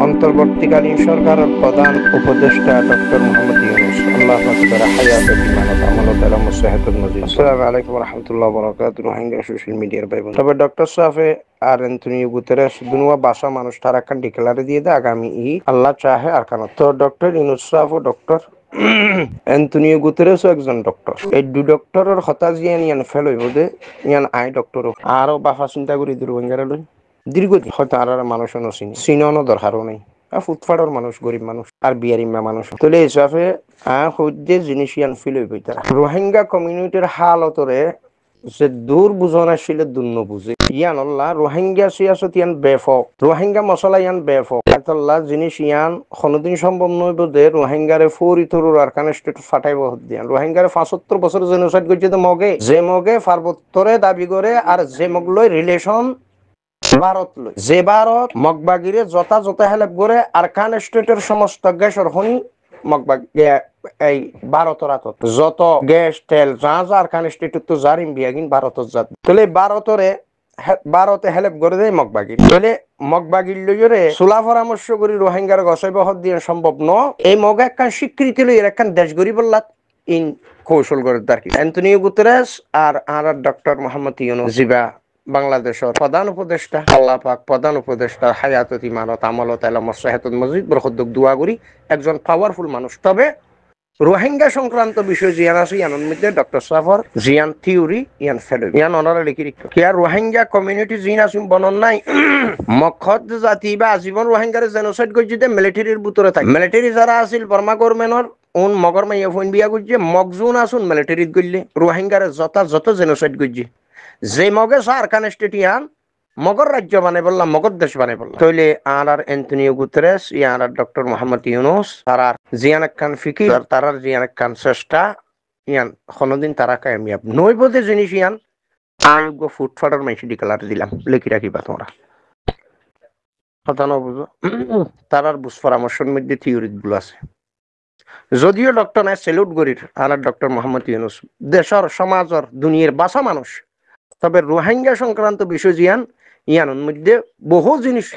অন্তর্বর্তীকালীন সরকারের প্রধান উপদেষ্টা ডক্টর মোহাম্মদ ইউনূস আল্লাহ পাক তার হায়াতে বিমানত আমলত আলম সেহাতুল মজিদ। আসসালামু আলাইকুম ওয়া রাহমাতুল্লাহি ওয়া বারাকাতুহু। রোহিঙ্গা সোশ্যাল মিডিয়ার ভাই বোন, তবে ডক্টর সাফে আর অ্যান্টনিও গুতেরেস দুনুয়া ভাষা মানুষ তারা একখান ডিক্লারে দিয়ে দেয় আগামী আল্লাহ চাহে আর কান। তো ডক্টর ইউনূস সাফ ও ডক্টর অ্যান্টনিও গুতেরেসও একজন ডক্টর। এই দু ডক্টরের হতা জিয়ান ইয়ান ফেল হইব দে ইয়ান আই ডক্টর আরো বাফা চিন্তা করি রোহিঙ্গারা লই দীর্ঘদিন হয়তো আর মানুষও নচিনি চিননো দরকারও নেই। ফুটফাটর মানুষ, গরিব মানুষ আর বিয়ারিমা মানুষ তোলে হিসাবে সদ্যে জিনিস ইয়ান ফিল হইব। তারা রোহিঙ্গা কমিউনিটির হালতরে যে দূর বুঝন আসলে দূর নবুঝে ইয়ান আল্লাহ রোহিঙ্গা সিয়াসত ইয়ান ব্যাপক, রোহিঙ্গা মশলা ইয়ান ব্যাপক আল্লাহ জিনিস ইয়ান কোনোদিন সম্ভব নইব যে রোহিঙ্গারে ফৌরি তরুর আর কানে স্টেট ফাটাইব দিয়ান। রোহিঙ্গারে ৭৫ বছর জেনোসাইড করছে তো মগে যে মগে পার্বত্যরে দাবি করে আর যে মগ লই রিলেশন ভারত লই, যে ভারত মগবাগিরে যথাযথ হেল্প করে আর খান স্টেটের সমস্ত গ্যাসের খনি মগবাগ এই ভারতের হাতত যত গ্যাস তেল যা যা আর খান স্টেটের তো জারিম বিয়াগিন ভারতের জাত তাহলে ভারতে হেল্প করে দেয় মগবাগির। তাহলে মগবাগির লইরে সোলা পরামর্শ করি রোহিঙ্গার গছাই বহর দিয়ে সম্ভব ন। এই মগে একখান স্বীকৃতি লই একখান দেশ গড়ি বললাত ইন কৌশল করে দাঁড়ি অ্যান্টনিও গুতেরেস আর ডক্টর মোহাম্মদ ইউনূস জিবা বাংলাদেশের প্রধান উপদেষ্টা আল্লাহ পাক প্রধান উপদেষ্টা হায়াতত ইমানত আমলত আলম সেহাতুল মজিদ বরকদ্দক দোয়া করি একজন পাওয়ারফুল মানুষ। তবে রোহিঙ্গা সংক্রান্ত বিষয় জিয়ান আছে ইয়ানোর মধ্যে ডক্টর সাফর জিয়ান থিওরি ইয়ান ফেলো ইয়ান অনারা লিখি রিক্ত কি আর রোহিঙ্গা কমিউনিটি জিন আসুন বনন নাই মখদ জাতি বা আজীবন রোহিঙ্গারে জেনোসাইড করছে মিলিটারির ভিতরে থাকে। মিলিটারি যারা আছিল বর্মা গভর্নমেন্টর উন মগর মাইয়া ফোন বিয়া করছে মগজুন আসুন মিলিটারিত গড়লে রোহিঙ্গারে যথাযথ জেনোসাইড করছে। যে মগে সার খান স্টেটিয়ান মগর রাজ্য বানাই বললাম মগর দেশ বানাই বললাম তৈলে আর অ্যান্টনিও গুতেরেস ইয়ার ডক্টর মোহাম্মদ ইউনূস তারার জিয়ান খান ফিকির তারার জিয়ান খান চেষ্টা ইয়ান কোনদিন তারা কামিয়াব নইবদে জিনিস ইয়ান আয়োগ্য ফুটফাটার মাইসি ডিক্লার দিলাম লিখি রাখিবা তোমরা কথা না বুঝো। তারার বুঝ পরামর্শের মধ্যে থিওরি গুলো আছে যদিও ডক্টর নাই সেলুট করির আর ডক্টর মোহাম্মদ ইউনূস দেশের সমাজের দুনিয়ার বাসা মানুষ। তবে রোহিঙ্গা সংক্রান্ত বিষয় ইয়ানোর মধ্যে বহু জিনিস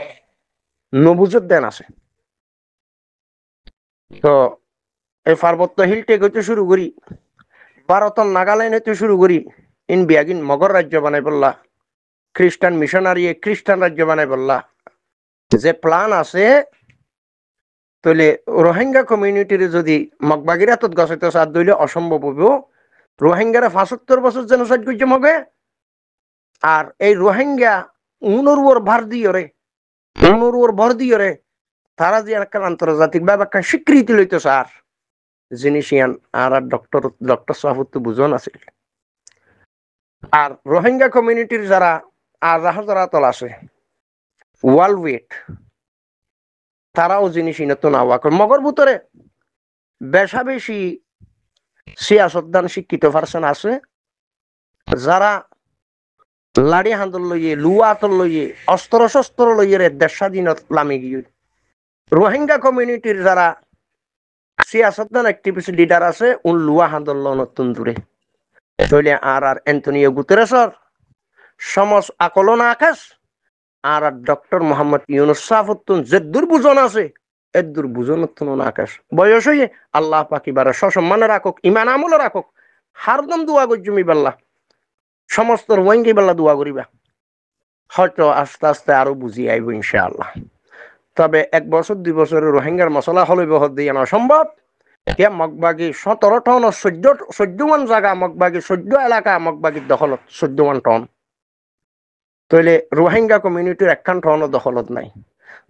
নবুজত দেন আছে। তো এই পার্বত্য হিল টেক হইতে শুরু করি ভারতের নাগাল্যান্ড হইতে শুরু করি ইন বিয়াগিন মগর রাজ্য বানাই বললা খ্রিস্টান মিশনারি খ্রিস্টান রাজ্য বানাই বললা যে প্ল্যান আছে তাহলে রোহিঙ্গা কমিউনিটির যদি মগবাগিরাতত গছাইতে সাথ দইলে অসম্ভব হইব। রোহিঙ্গারা ৭৫ বছর জেনোসাইড করছে মগে আর এই রোহিঙ্গা উনর ভর দিয়ে রে তারা যে একটা আন্তর্জাতিক ভাবে একটা স্বীকৃতি লইতে স্যার জিনিস ইয়ান আর ডক্টর সাহুদ তো বুঝন আছিল। আর রোহিঙ্গা কমিউনিটির যারা আর যারা তল আছে ওয়ার্ল্ড ওয়েট তারাও জিনিস ইনত না হওয়া মগর ভিতরে বেশা বেশি সিয়াসতদান শিক্ষিত পার্সন আছে যারা লাড়ি হান্দল লইয়ে লুয়া আতল লইয়ে অস্ত্র শস্ত্র লইয়ে দেশ স্বাধীনত লামি গিয়ে রোহিঙ্গা কমিউনিটির যারা সিয়াসতদান অ্যাক্টিভিস্ট লিডার আছে উন লুয়া হান্দল নতুন দূরে তৈলে আর অ্যান্টনিও গুতেরেসর সমস আকলন আকাশ আর ডক্টর মোহাম্মদ ইউনূস সাফুদ্দিন যে দুর্বুজন আছে এর দুর্বুজন আকাশ বয়স হয়ে আল্লাহ পাকিবার সসম্মানে রাখুক ইমান আমলে রাখুক হারদম দোয়া করজুমি বাল্লা সমস্ত রোহিঙ্গি বাল্লা দোয়া করিবা হয়তো আস্তে আস্তে আরো বুঝি আইব ইনশাআল্লাহ। তবে 1 বছর 2 বছরের রোহিঙ্গার মশলা হলে বহর দিয়ে আনা সম্ভব। মগবাগি 17 টন 14 মান জায়গা মগবাগি 14 এলাকা মগবাগির দখলত 14 মান টন তইলে রোহিঙ্গা কমিউনিটির একখান টনও দখলত নাই।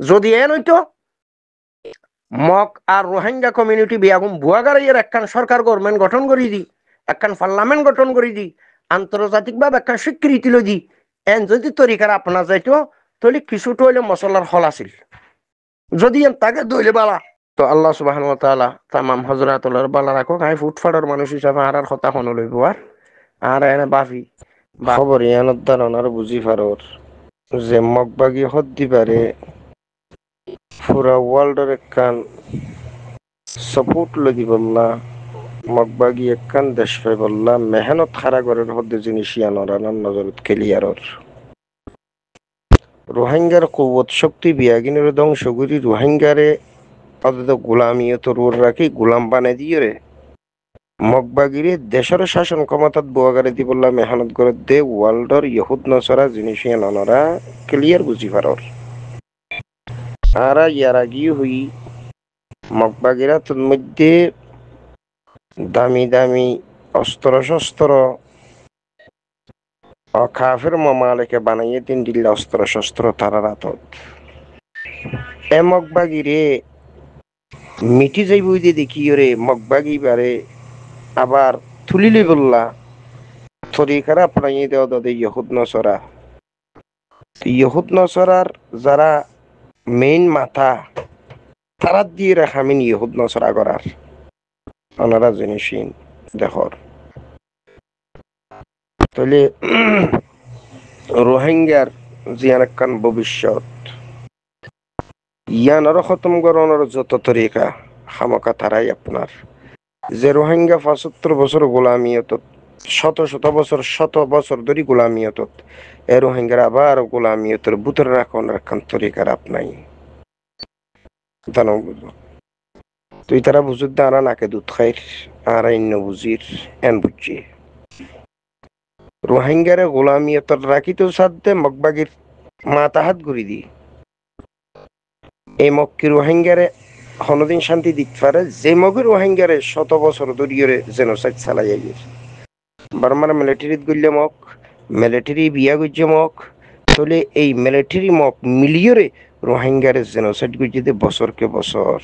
যদি এ নইতো মগ আর রোহিঙ্গা কমিউনিটি বিয়াগুম বুয়াগারাইয়ের একখান সরকার গভর্নমেন্ট গঠন করি দি একখান পার্লামেন্ট গঠন করি দি আন্তর্জাতিক ভাবে একখান স্বীকৃতি লই দি এন যদি তরিকার আপনা যাইতো তাহলে কিছুটা হইলে মশলার হল আছিল যদি তাকে দইলে বালা। তো আল্লাহ সুবহানাহু ওয়া তাআলা তামাম হযরতুল্লাহর বালা রাখো আমি ফুটফাটার মানুষ হিসাবে আর কথা হন লইব আর এনে বাফি খবর ইয়ানত ধারণার বুঝি ফারর যে মগবাগি হদ্দি পারে পুরা ওয়ার্ল্ডের একখান সাপোর্ট লদি বললা মগবাগি একখান দেশ পাই বললা মেহনত খারা করার হদ্দে জিনিস ইয়ানোর নজরত ক্লিয়ারর রোহিঙ্গার কুবত শক্তি বিয়াগিনের ধ্বংস করি রোহিঙ্গারে অন্তত গোলামিয়ত রোর রাখি গোলাম বানাই দিয়ে রে মগবাগিরে দেশের শাসন ক্ষমতাত বুয়াগারে দি বললাম মেহনত করে দে ওয়ার্ল্ডর ইহুদ নসরা জিনিসিয়া ননরা ক্লিয়ার বুঝি পারর আরা ইয়ার আগি হই মগবাগিরা তোর মধ্যে দামি দামি অস্ত্র শস্ত্র কাফের মামালেকে বানাইয়ে দিন দিল্লা অস্ত্র শস্ত্র তারা রাতত এ মগবাগিরে মিটি যাইব দিয়ে দেখি রে মগবাগি বারে আবার তুলিলে বললা তরিকারা আপনাইয়ে দেওয়া দাদে ইহুদ নসরা ইহুদ নসরার যারা মেইন মাথা তারা দিয়ে রাখামিন ইহুদ নসরা করার ওনারা জিনিসিন দেখর তাহলে রোহিঙ্গার জিয়ানাক্কান ভবিষ্যৎ ইয়ানারও খতম করানোর যত তরিকা খামকা তারাই আপনার যে রোহিঙ্গা ৭৫ বছর গোলামিয়ত শত বছর ধরে গোলামিয়ত এ রোহিঙ্গার আবার গোলামিয়তের বুতরে রাখান তরিকার আপনাই তুই তারা বুঝুর দাঁড়া নাকে দুধ খাইর আর অন্য বুঝির এন বুঝছি রোহিঙ্গারে গোলামিয়তর রাখি তো সাধ্যে মগবাগির মাথা হাত ঘুরি দি এই মক্কি রোহিঙ্গারে হনদিন শান্তি দিক পারে যে মগে রোহিঙ্গারে ১০০ বছর ধরিয়ে জেনোসাইড চালাই বারমার মিলিটারিত গইলে মক মিলিটারি বিয়া গজ্জে মক তাহলে এই মিলিটারি মক মিলিয়রে রোহিঙ্গারে জেনোসাইড গজ্জে বছরকে বছর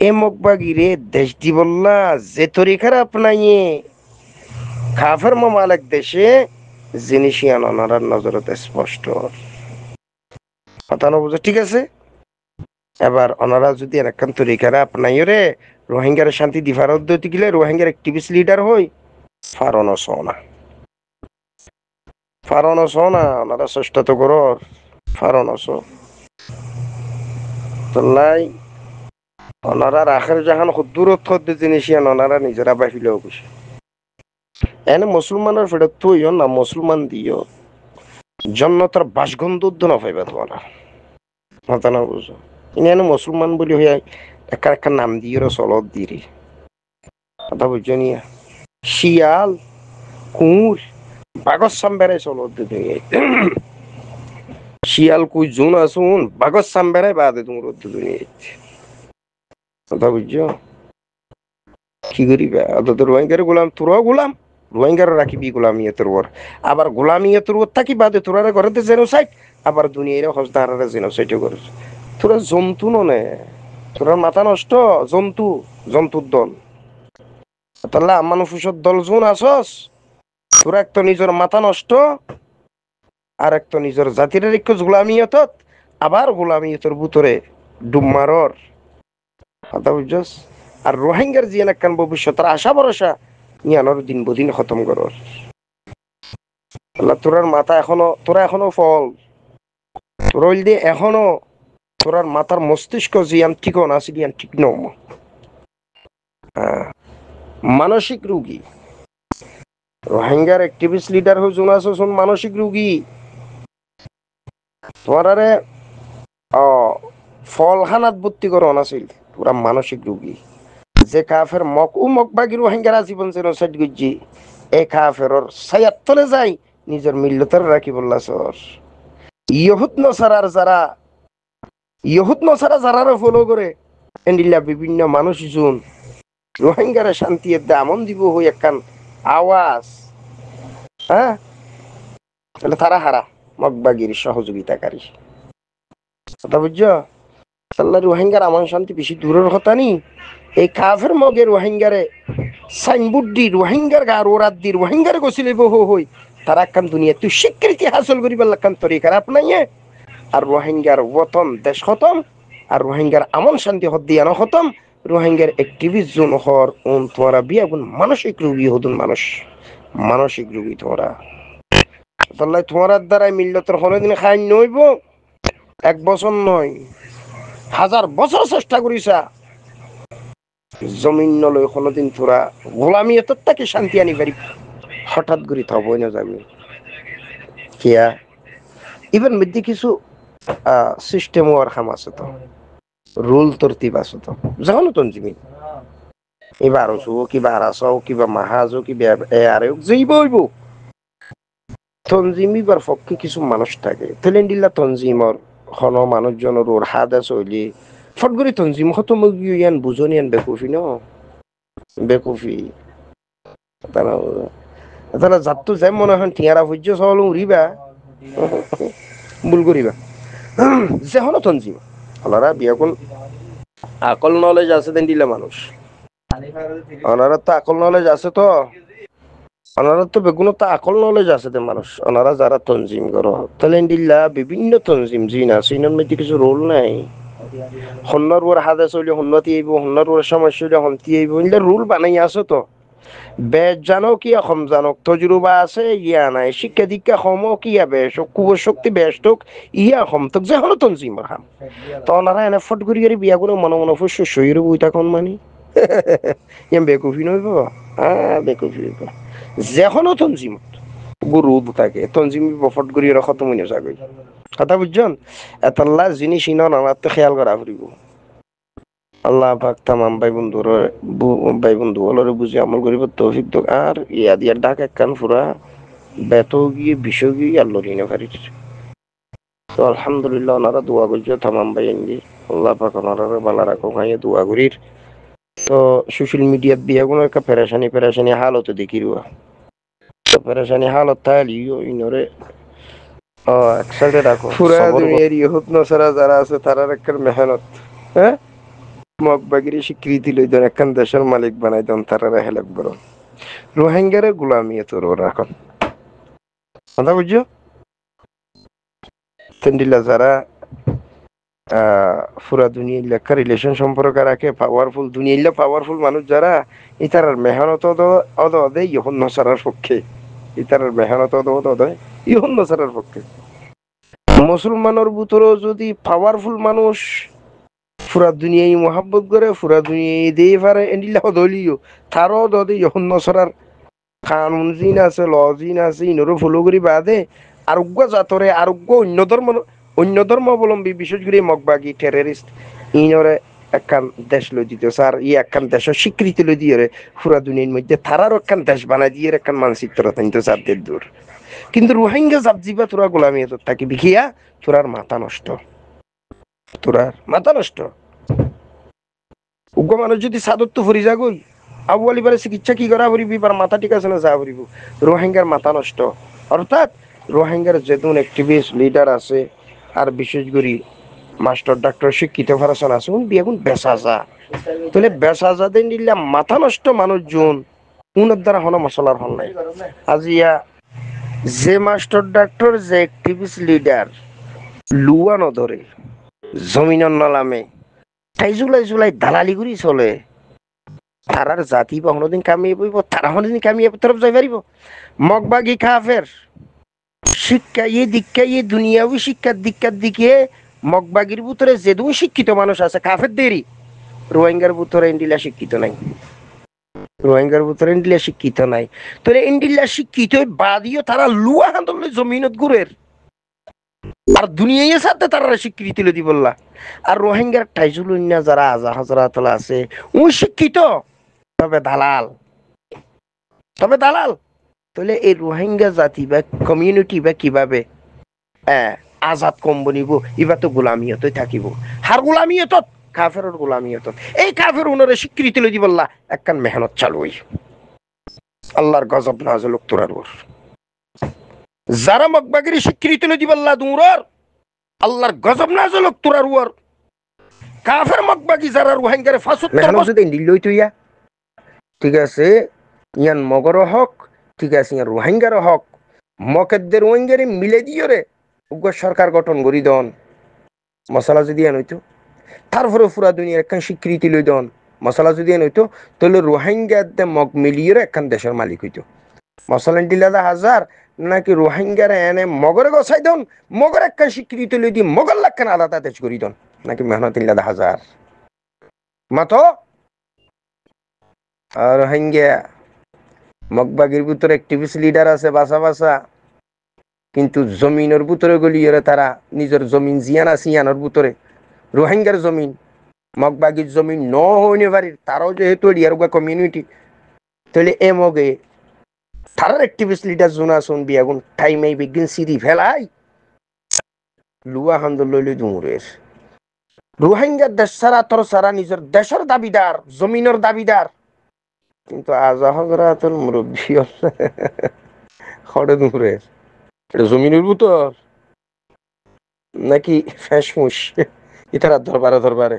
এ মকবাগিরে দেশ দিবল্লা যে তরিকার আপনাইয়ে কাফের মামালেক দেশে জিনিসিয়ান ওনারার নজরত স্পষ্ট কথা না বুঝে ঠিক আছে এবার ওনারা যদি এরকম তরিকারা আপনাইয়ে রে রোহিঙ্গার শান্তি দিফার উদ্যোগ গেলে রোহিঙ্গার অ্যাক্টিভিস্ট লিডার হই ফারনো সোনা ওনারা চেষ্টা তো করো ফারনো তোলাই ওনারা আখের জাহান দূরত জিনিসিয়ান ওনারা নিজেরা বাহিলেও বসে এনে মুসলমানের ফেরত তুইও না মুসলমান দিও জন্নতর বাসগন্ধ না পাইবা তোমরা মাথা না বুঝো এনে মুসলমান বলি হইয়া একটা নাম দিয়ে চলত দিরি কথা বুঝছো নিয়া শিয়াল কুঁর বাগজ সাম্বেরাই চলত দিতে শিয়াল কুই জুন আসুন বাগজ সাম্বেরাই বাদে তুমি রোদ দুনিয়া কথা বুঝছো কি করিবা তোর রোহিঙ্গার গোলাম তোরাও গোলাম রোহিঙ্গার রাখিবি গোলামিয়তের ওর আবার গোলামিয়তের ওর থাকি বাদে তোরা ঘরেতে জেনোসাইড আবার দুনিয়ারে হজদারারে জেনোসাইডও করে তোরা জন্তু নে তোরার মাথা নষ্ট জন্তুর দল তাহলে মানুষের দল জোন আসস তোরা এক তো নিজের মাথা নষ্ট আর এক তো নিজের জাতির রেখে গোলামিয়ত আবার গোলামিয়তের ভিতরে ডুব মারর কথা বুঝছস আর রোহিঙ্গার জিয়ান একখান ভবিষ্যতের আশা ভরসা ইয়ানোর দিন বদিন খতম করর আল্লাহ তোরার মাথা তোরা এখনো ফল তোর দিয়ে এখনো তোরার মাথার মস্তিষ্ক জিয়ান ঠিক না সিয়ান ঠিক ন মানসিক রোগী রোহিঙ্গার অ্যাক্টিভিস্ট লিডার হয়ে জোনাস মানসিক রোগী তোমারে ফলখানাত ভর্তি করন আছিল পুরা মানসিক রোগী যে কাফের মকবাগি রোহিঙ্গারা জীবন জেনোসাইড গুজি এ কাফেরর ছায়াত তলে যায় নিজের মিল্লতের রাখি বললা সর ইহুদ নসারা যারা ফলো করে এন্ডিল্লা বিভিন্ন মানুষ জুন রোহিঙ্গারা শান্তি দামন দিব হই একখান আওয়াজ হ্যাঁ তাহলে তারা হারা মকবাগির সহযোগিতাকারী কথা বুঝছো আল্লাহ রোহিঙ্গার আমার শান্তি বেশি দূরের কথা নি এই কাফের মগে রোহিঙ্গারে সাইনবোর্ড দি রোহিঙ্গার গা রোরাত দি রোহিঙ্গারে গছিলে বহু হই তারা একখান দুনিয়া তুই স্বীকৃতি হাসল করিবার লাগান তরিকার আপনাইয়ে আর রোহিঙ্গার ওতন দেশ খতম আর রোহিঙ্গার আমন শান্তি হদ্দিয়ানো খতম রোহিঙ্গার অ্যাক্টিভিস্ট জোন হর তোমরা বিয়া গুণ মানসিক রোগী হদুন মানসিক রোগী তোমরা তাহলে তোমার দ্বারাই মিল্লতের হরদিন খাই নইব 1 বছর নয় 1000 বছর চেষ্টা করিছা জমিন নলয় কোনোদিন তোরা গোলামিয়ত তাকে শান্তি আনি পারি হঠাৎ করে থবই না যাবি কিয়া ইভেন মধ্যে কিছু সিস্টেম ওয়ার খাম আছে তো, রুল তরতিব আছে তো, যখন তঞ্জিমি এবার কিবা আরাস কিবা মাহাজ কিবা এয়ারে যেই বইব তঞ্জিমিবার পক্ষে কিছু মানুষ থাকে তেলেন্ডিল্লা তঞ্জিমর হন মানুষজনের ওর হাদা চলি ফটগরি তঞ্জিম হত ইয়ান বুঝনি ইয়ান বেকুফি ন বেকুফি তারা তারা যাত্তু যাই মনে হয় টিয়ারা ভুজ্য সহল উড়িবা ভুল করিবা যে হলো তঞ্জিম ওনারা বিয়াকুল আকল নলেজ আছে দেন দিলে মানুষ ওনারা তো আকল নলেজ আছে তো ওনারা তো বেগুনো তো আকল নলেজ আছে তে মানুষ ওনারা যারা তঞ্জিম করো তাহলে দিল্লা বিভিন্ন তঞ্জিম জি না সিনের মধ্যে কিছু রোল নাই হন্নর ওর হাদে চলি হন্নতি আইব হন্নর ওর সমস্যা হইলে হন্তি আইব এগুলো রুল বানাই আছে তো বেশ জানো কি এখন জানো তজরুবা আছে ইয়া নাই শিক্ষা দীক্ষা কম কি বেশ কুবর শক্তি বেশ তোক ইয়া কম তোক যে হলো তঞ্জিম খাম তো ওনারা এনে ফট করি বিয়া করে মনে মনে ফুস শরীর বই তখন মানি ইয়াম বেকুফি নইব বেকুফি হইব যে হলো তঞ্জিম গুরু থাকে তঞ্জিম ফট করি খতম হইনে যাগই কথা বুঝছেন এতাল্লা জিনিস ইন আমার তো খেয়াল করা ফুরিব আল্লাহ পাক তামাম ভাই বন্ধু হলরে বুঝি আমল করিব তৌফিক দোক আর ইয়া দিয়া ডাক একখান ফুরা বেত গিয়ে বিষ গিয়ে আল্লাহ রিনে পারিস তো আলহামদুলিল্লাহ ওনারা দোয়া করছে তামাম ভাই এনদি আল্লাহ পাক ওনারা বালা রাখো খাইয়ে দোয়া করির তো সোশ্যাল মিডিয়াত বিয়া কোনো একটা পেরেশানি হালত দেখি রুয়া তো পেরেশানি হালত তাহলে ইনরে এক সাইডে রাখো পুরা দুনিয়ার ইহুদ নসারা যারা আছে তারার একটা মেহনত হ্যাঁ মগবাগিরি স্বীকৃতি লই দেন একখান দেশের মালিক বানাই দেন তারা হেলেক বড় রোহিঙ্গারে গোলামি তোর রাখন কথা বুঝছো তেন্ডিলা যারা পুরা দুনিয়া লেখা রিলেশন সম্পর্ক রাখে পাওয়ারফুল দুনিয়া পাওয়ারফুল মানুষ যারা ইতার মেহনত অদে ইহন নসারার পক্ষে ইতার মেহনত অদে ইহন নসারার পক্ষে মুসলমানের ভিতরেও যদি পাওয়ারফুল মানুষ পুরা দুনিয়ায় মোহাব্বত করে পুরা দুনিয়ায় দিয়ে পারে এন্ডিলা দলিও তারও দদে ইহন নসরার কানুন জিন আছে ল জিন আছে ইনরও ফলো করি বাদে আরোগ্য জাতরে আরোগ্য অন্য ধর্মাবলম্বী বিশেষ করে মগবাগী টেররিস্ট ইনরে একখান দেশ লই দিতে স্যার একখান দেশের স্বীকৃতি লই দিয়ে পুরা দুনিয়ার মধ্যে তারারও একখান দেশ বানাই দিয়ে একখান মানচিত্র তাইতো সারদের দূর কিন্তু রোহিঙ্গা জাবজিবা তোরা গোলামি থাকি বিখিয়া তোরার মাথা নষ্ট তোরার মাথা নষ্ট উগ্র মানুষ যদি সাদত্ত ফুরি যাগই আবু আলিবারে চিকিৎসা কি করা ফুরিবি বার মাথা ঠিক আছে না যা ফুরিব রোহিঙ্গার মাথা নষ্ট অর্থাৎ রোহিঙ্গার যেতুন অ্যাক্টিভিস্ট লিডার আছে আর বিশেষ করে মাস্টার ডাক্তার শিক্ষিত ফারাসন আছে বিয়াগুন বেসাজা তাহলে বেসাজা দিন দিলে মাথা নষ্ট মানুষজন উনার দ্বারা হন মশলার হল নাই আজিয়া যে মাস্টার ডাক্তার যে অ্যাক্টিভিস্ট লিডার লুয়া নধরে জমিনের নালামে তাই জুলাই দালালি করি চলে তারার জাতি বা কোনোদিন কামিয়ে পড়ব তারা কোনোদিন কামিয়ে তরফ যাই পারিব মগবাগি কাফের শিক্ষা দীক্ষা দুনিয়াবি শিক্ষার দীক্ষার দিকে মগবাগির ভিতরে যেদু শিক্ষিত মানুষ আছে কাফের দেরি রোহিঙ্গার ভিতরে ইন্ডিলা শিক্ষিত নাই রোহিঙ্গার ভিতরে ইন্ডিলা শিক্ষিত নাই তাহলে ইন্ডিলা শিক্ষিত বাদিও তারা লুয়া হান্দলে জমিনত গুরের আর দুনিয়ায় সাথে তারা স্বীকৃতি লদি বললা আর রোহিঙ্গার টাইজুলুন্না যারা আজা হাজরাতলা আছে ও শিক্ষিত তবে দালাল তাহলে এই রোহিঙ্গা জাতি বা কমিউনিটি বা কিভাবে আজাদ কম বনিব ইবা তো গোলামিয়ত থাকিব হার গোলামিয়ত কাফের গোলামিয়ত এই কাফের উনারে স্বীকৃতি লদি বললা একখান মেহনত চালুই আল্লাহর গজব নাজল তোরার ওর যারা মগবাগিরি স্বীকৃতি লদি বললা দূরর আল্লাহর গজব নাজল তোরার ওর কাফের মগবাগি যারা রোহিঙ্গারে ফাসুত মেহনত যদি নিলই তুইয়া ঠিক আছে ইয়ান মগর হক ঠিক আছে ইয়ান রোহিঙ্গার হক মকেদের রোহিঙ্গারে মিলে দিও রে উগ্র সরকার গঠন করি দন মশলা যদি এন হইতো তারপরে পুরা দুনিয়ার একখান স্বীকৃতি লই দন মশলা যদি এন হইতো তাহলে রোহিঙ্গাতে মগ মিলিয়ে একখান দেশের মালিক হইতো মশলা দিলাদা হাজার নাকি রোহিঙ্গারে এনে মগরে গছাই দন মগর একখান স্বীকৃতি লই দি মগর লাখান আলাদা তেজ করি দন নাকি মেহনত ইল্লাদা হাজার মাতো আর রোহিঙ্গা মগবাগির ভিতরে অ্যাক্টিভিস্ট লিডার আছে বাসা কিন্তু জমিনের ভিতরে গলিয়ে তারা নিজের জমিন জিয়ানা সিয়ানোর ভিতরে রোহিঙ্গার জমিন মগবাগির জমিন ন হইনে পারি তারাও যেহেতু ইয়ারুগা কমিউনিটি তাহলে এ মগে তারার অ্যাক্টিভিস্ট লিডার জোনা শুন বিয়াগুন টাইমে বিগিন সিরি ফেলাই লুয়া হান্দর লইলে দুমুরের রোহিঙ্গার দেশ সারা তোর সারা নিজের দেশের দাবিদার জমিনের দাবিদার কিন্তু আজাহরাতুল মুরব্বী হড়ে দুমুরের এটা জমিনের ভিতর নাকি ফ্যাসমুস ইতারা দরবারে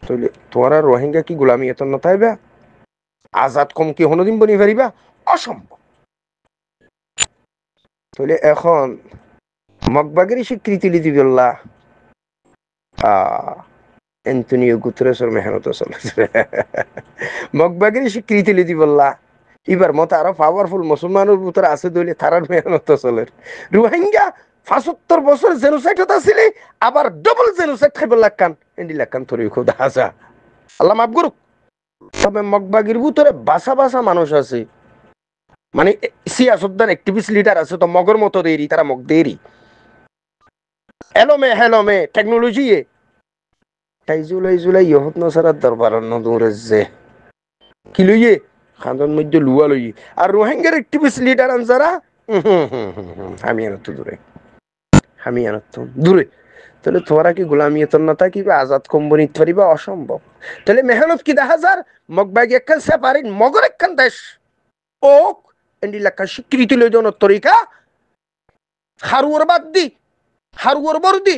তাহলে তোমার রোহিঙ্গা কি গোলামি এত না তাইবা আজাদ কম কি হনদিন বনি পারিবা অসম্ভব তাহলে এখন মগবাগের স্বীকৃতি দিবিল্লা এন্টনিও গুতরেসের মেহনত চলেছে মগবাগের স্বীকৃতি দিবিল্লা এবার মতো আরো পাওয়ারফুল মুসলমানের ভিতরে আছে দইলে তারার মেহনত চলে রোহিঙ্গা ৭৫ বছর জেনোসাইড আসলে আবার ডবল জেনোসাইড খাইব লাগান এন্ডি লাগান তোর খুব হাসা আল্লাহ মাফ করুক তবে মগবাগির ভিতরে বাসা বাসা মানুষ আছে মানে সিয়াসতদার অ্যাক্টিভিস্ট লিডার আছে তো মগর মতো দেরি তারা মগ দেরি হেলোমে টেকনোলজি তাই জুলাই ইহত নসারার দরবার দূরে যে কি লইয়ে খান্দন মধ্যে লুয়া লইয়ে আর রোহিঙ্গার অ্যাক্টিভিস্ট লিডার আনসারা আমি আনত দূরে তাহলে তোরা কি গোলামিয়তন না থাকি বা আজাদ কোম্পানি পারিবা অসম্ভব তাহলে মেহনত কি দেখা যার মগবাগি একখান সেপারেট মগর একখান দেশ ও এন্ডি লেখা স্বীকৃতি লই জন তরিকা হারুয়ার বাদ দি হারুয়ার বরদি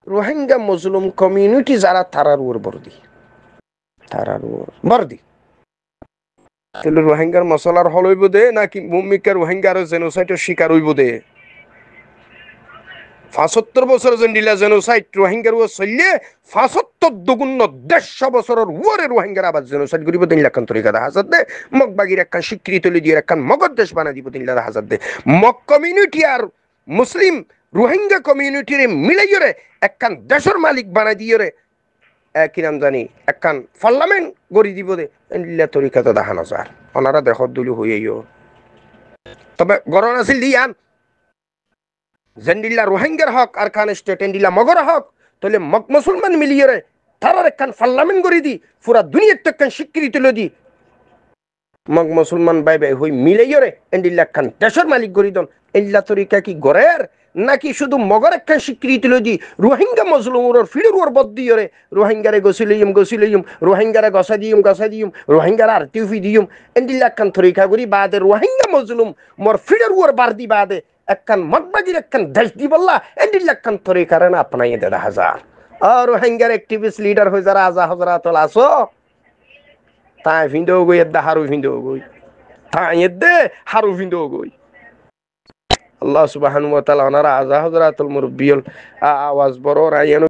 রোহিঙ্গা মুসলিম কমিউনিটি যারা তারার বরদি তাহলে রোহিঙ্গার মশলার হল হইব দে নাকি ভূমিকার রোহিঙ্গার জেনোসাইডের শিকার হইব দে ৭৫ বছর জেন্ডিলা জেনোসাইড রোহিঙ্গার চললে ৭৫ দুগুণ ১৫০ বছরের ওরে রোহিঙ্গার আবার জেনোসাইড করিব ৩ লাখ তরিকা হাজার দে মগবাগির একখান স্বীকৃতি দিয়ে একখান মগর দেশ বানা দিব ৩ লাখ হাজার দে মগ কমিউনিটি আর মুসলিম রোহিঙ্গা কমিউনিটির মিলাইরে একখান দেশের মালিক বানাই দিয়ে কি নাম জানি একখান পার্লামেন্ট গড়ি দিব দে এন্ডিলা তরিকা তো দেখানো যার ওনারা দেশত দুলু হইয়াইও তবে গরণ আছিল দিয়ান জেন্ডিল্লা রোহিঙ্গার হক আর খান স্টেট এন্ডিল্লা মগর হক তাহলে মগ মুসলমান মিলিয়ে তারার একখান পার্লামেন্ট গড়ি দি পুরা দুনিয়ার তো একখান স্বীকৃতি দি মগ মুসলমান বাই হই মিলাইয়ে এন্ডিল্লা একখান দেশের মালিক গড়ি দন এন্ডিল্লা তরিকা কি গড়ের নাকি শুধু মগর একখান স্বীকৃতি দি রোহিঙ্গা মজলুমর ফিরুর বদ দিয়ে রোহিঙ্গারে গছিলিম রোহিঙ্গারে গছা দিম রোহিঙ্গারে আর টিউফি দিম এন্ডিল্লা একখান তরিকা করি বাদে রোহিঙ্গা মজলুম মোর ফিরুর বারদি বাদে একখান মগবাগির একখান দেশ দি বললা এন্ডিল্লা একখান তরিকারে না আপনাই দেড় হাজার আর রোহিঙ্গার অ্যাক্টিভিস্ট লিডার হয়ে যারা আজা হজরাতল আসো তাই ভিন্দো গই এদ্দা হারু ভিন্দো গই তাই এদ্দে হারু ভিন্দো গই আল্লাহ সুবহানাহু ওয়া তাআলা ওনারা আজা হযরাতুল মুরব্বিয়ল আওয়াজ বড় রায়ান